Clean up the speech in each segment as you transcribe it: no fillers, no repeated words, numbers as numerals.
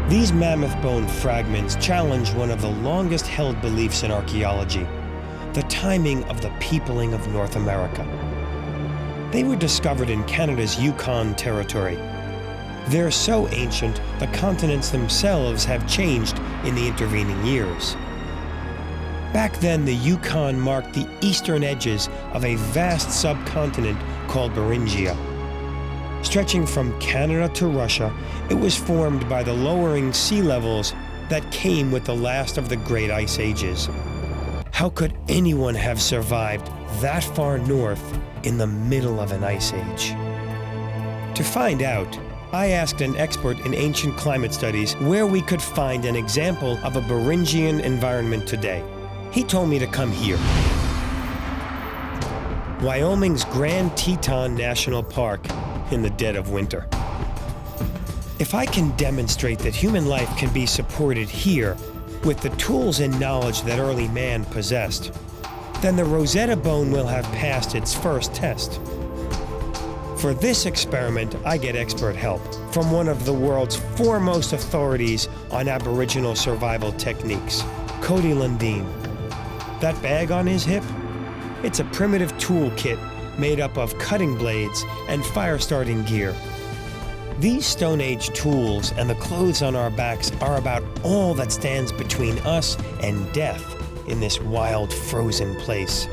These mammoth bone fragments challenge one of the longest held beliefs in archaeology, the timing of the peopling of North America. They were discovered in Canada's Yukon Territory. They're so ancient, the continents themselves have changed in the intervening years. Back then, the Yukon marked the eastern edges of a vast subcontinent called Beringia. Stretching from Canada to Russia, it was formed by the lowering sea levels that came with the last of the great ice ages. How could anyone have survived that far north in the middle of an ice age? To find out, I asked an expert in ancient climate studies where we could find an example of a Beringian environment today. He told me to come here. Wyoming's Grand Teton National Park in the dead of winter. If I can demonstrate that human life can be supported here with the tools and knowledge that early man possessed, then the Rosetta bone will have passed its first test. For this experiment, I get expert help from one of the world's foremost authorities on Aboriginal survival techniques, Cody Lundin. That bag on his hip? It's a primitive toolkit made up of cutting blades and fire-starting gear. These Stone Age tools and the clothes on our backs are about all that stands between us and death in this wild, frozen place.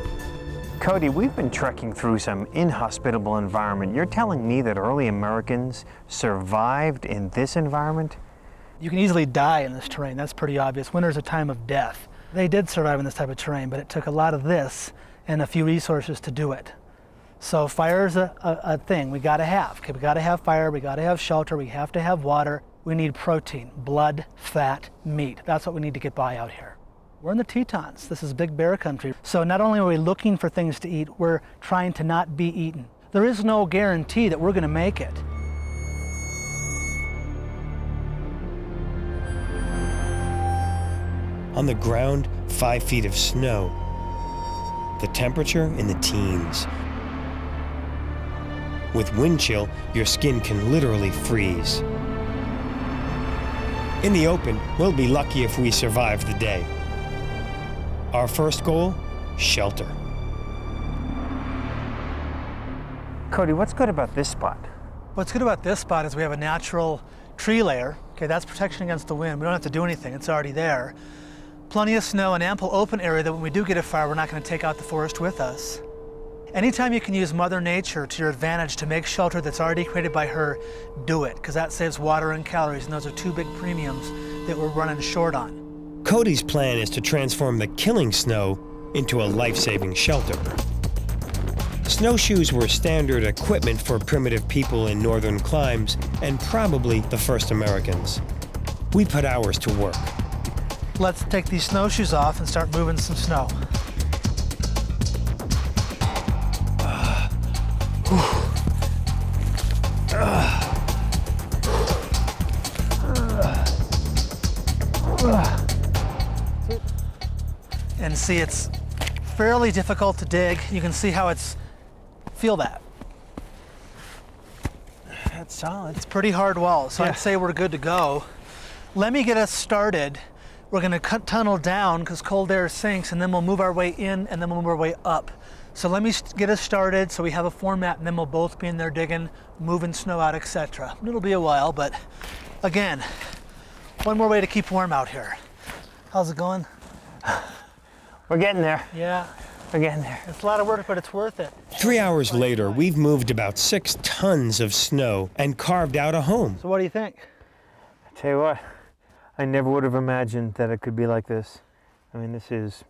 Cody, we've been trekking through some inhospitable environment. You're telling me that early Americans survived in this environment? You can easily die in this terrain. That's pretty obvious. Winter's a time of death. They did survive in this type of terrain, but it took a lot of this and a few resources to do it. So fire's a thing we gotta have. Okay, we gotta have fire, we gotta have shelter, we have to have water. We need protein, blood, fat, meat. That's what we need to get by out here. We're in the Tetons. This is big bear country. So not only are we looking for things to eat, we're trying to not be eaten. There is no guarantee that we're gonna make it. On the ground, 5 feet of snow. The temperature in the teens. With wind chill, your skin can literally freeze. In the open, we'll be lucky if we survive the day. Our first goal, shelter. Cody, what's good about this spot? What's good about this spot is we have a natural tree layer. Okay, that's protection against the wind. We don't have to do anything, it's already there. Plenty of snow and ample open area that when we do get a fire, we're not going to take out the forest with us. Anytime you can use Mother Nature to your advantage to make shelter that's already created by her, do it, because that saves water and calories, and those are two big premiums that we're running short on. Cody's plan is to transform the killing snow into a life-saving shelter. Snowshoes were standard equipment for primitive people in northern climes, and probably the first Americans. We put ours to work. Let's take these snowshoes off and start moving some snow. And see, it's fairly difficult to dig. You can see how feel that. That's solid. It's pretty hard wall, so yeah. I'd say we're good to go. Let me get us started. We're gonna tunnel down because cold air sinks, and then we'll move our way in, and then we'll move our way up. So let me get us started so we have a format, and then we'll both be in there digging, moving snow out, etc. It'll be a while, but again, one more way to keep warm out here. How's it going? We're getting there. Yeah. We're getting there. It's a lot of work, but it's worth it. 3 hours later, we've moved about 6 tons of snow and carved out a home. So what do you think? I tell you what, I never would have imagined that it could be like this. I mean, this is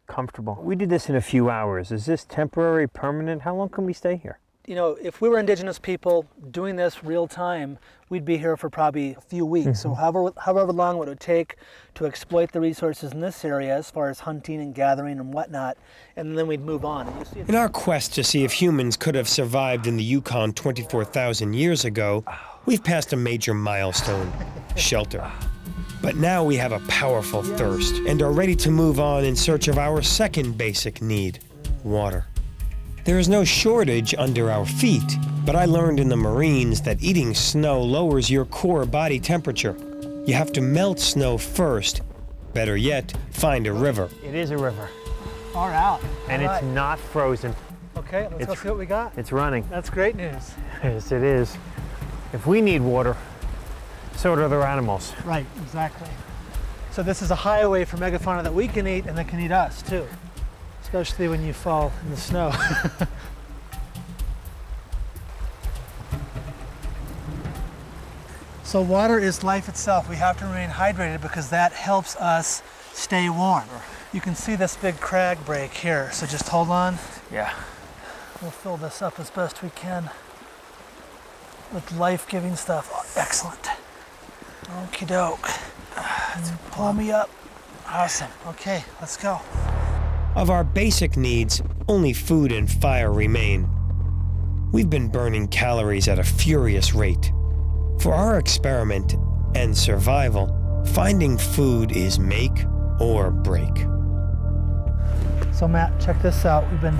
comfortable. We did this in a few hours. Is this temporary, permanent? How long can we stay here? You know, if we were indigenous people doing this real time, we'd be here for probably a few weeks. So however long it would take to exploit the resources in this area as far as hunting and gathering and whatnot, and then we'd move on. And you see in our quest to see if humans could have survived in the Yukon 24,000 years ago, we've passed a major milestone, shelter. But now we have a powerful thirst and are ready to move on in search of our second basic need, water. There is no shortage under our feet, but I learned in the Marines that eating snow lowers your core body temperature. You have to melt snow first. Better yet, find a river. It is a river. Far out. And All it's right. not frozen. Okay, let's go see what we got. It's running. That's great news. Yes, it is. If we need water, so do other animals. Right, exactly. So this is a highway for megafauna that we can eat and that can eat us too, especially when you fall in the snow. So water is life itself. We have to remain hydrated because that helps us stay warm. You can see this big crag break here, so just hold on. Yeah. We'll fill this up as best we can with life-giving stuff. Oh, excellent. Okie doke. Pull me up. Awesome. Okay, let's go. Of our basic needs, only food and fire remain. We've been burning calories at a furious rate. For our experiment and survival, finding food is make or break. So Matt, check this out. We've been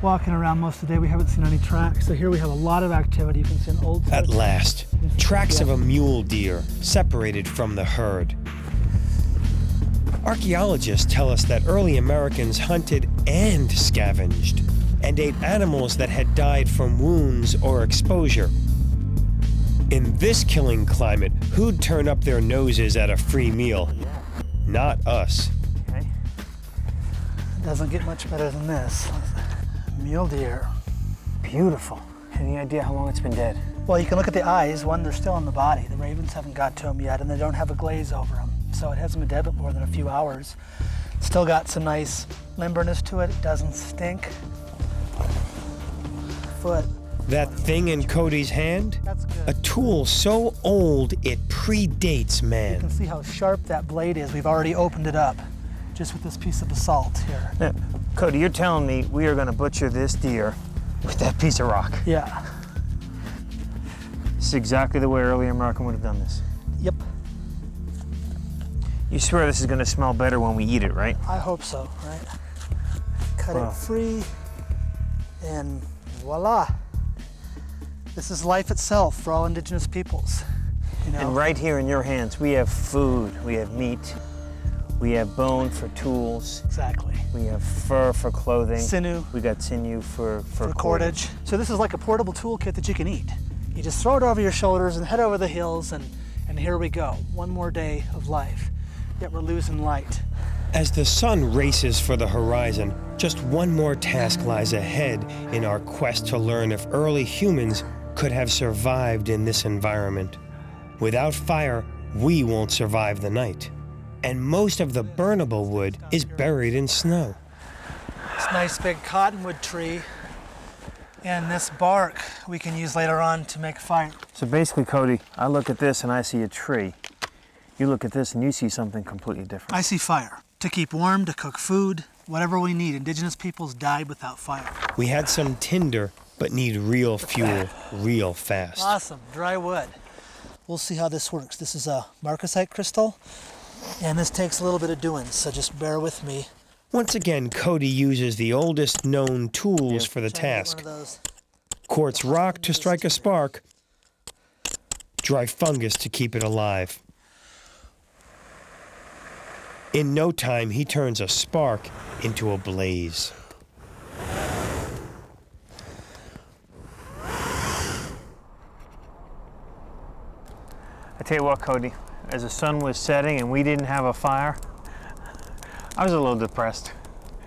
walking around most of the day. We haven't seen any tracks. So here we have a lot of activity. You can see an old... At last, tracks of a mule deer separated from the herd. Archaeologists tell us that early Americans hunted and scavenged and ate animals that had died from wounds or exposure. In this killing climate, who'd turn up their noses at a free meal? Not us. Okay. It doesn't get much better than this. Mule deer. Beautiful. Any idea how long it's been dead? Well, you can look at the eyes. One, they're still in the body. The ravens haven't got to them yet, and they don't have a glaze over them. So it hasn't been dead but more than a few hours. Still got some nice limberness to it. It doesn't stink. Foot. That thing in Cody's hand? That's good. A tool so old it predates You man. can see how sharp that blade is. We've already opened it up just with this piece of basalt here. Now, Cody, you're telling me we are going to butcher this deer with that piece of rock. Yeah. This is exactly the way early American would have done this. Yep. You swear this is going to smell better when we eat it, right? I hope so, right? Cut Wow. it free, and voila. This is life itself for all indigenous peoples. You know? And right here in your hands, we have food, we have meat, we have bone for tools, Exactly. we have fur for clothing. Sinew. We got sinew for Cordage. So this is like a portable toolkit that you can eat. You just throw it over your shoulders and head over the hills, and here we go. One more day of life, yet we're losing light. As the sun races for the horizon, just one more task lies ahead in our quest to learn if early humans could have survived in this environment. Without fire, we won't survive the night. And most of the burnable wood is buried in snow. This nice big cottonwood tree, and this bark we can use later on to make fire. So basically, Cody, I look at this and I see a tree. You look at this and you see something completely different. I see fire. To keep warm, to cook food, whatever we need. Indigenous peoples died without fire. We had some tinder, but need real fuel real fast. Awesome, dry wood. We'll see how this works. This is a marcasite crystal, and this takes a little bit of doing, so just bear with me. Once again, Cody uses the oldest known tools for the task. One of those. Quartz rock to strike a spark, dry fungus to keep it alive. In no time, he turns a spark into a blaze. I tell you what, Cody, as the sun was setting and we didn't have a fire, I was a little depressed.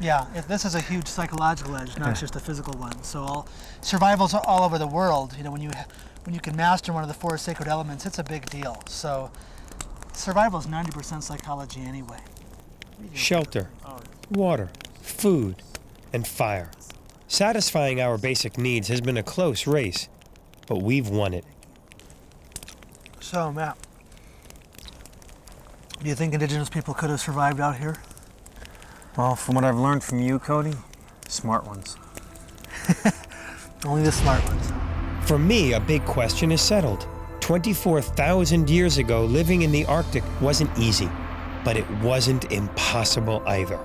Yeah, this is a huge psychological edge, not just a physical one. So survival's all over the world. You know, when you can master one of the four sacred elements, it's a big deal. So survival is 90% psychology anyway. Shelter, water, food, and fire. Satisfying our basic needs has been a close race, but we've won it. So, Matt, do you think indigenous people could have survived out here? Well, from what I've learned from you, Cody, smart ones. Only the smart ones. For me, a big question is settled. 24,000 years ago, living in the Arctic wasn't easy, but it wasn't impossible either.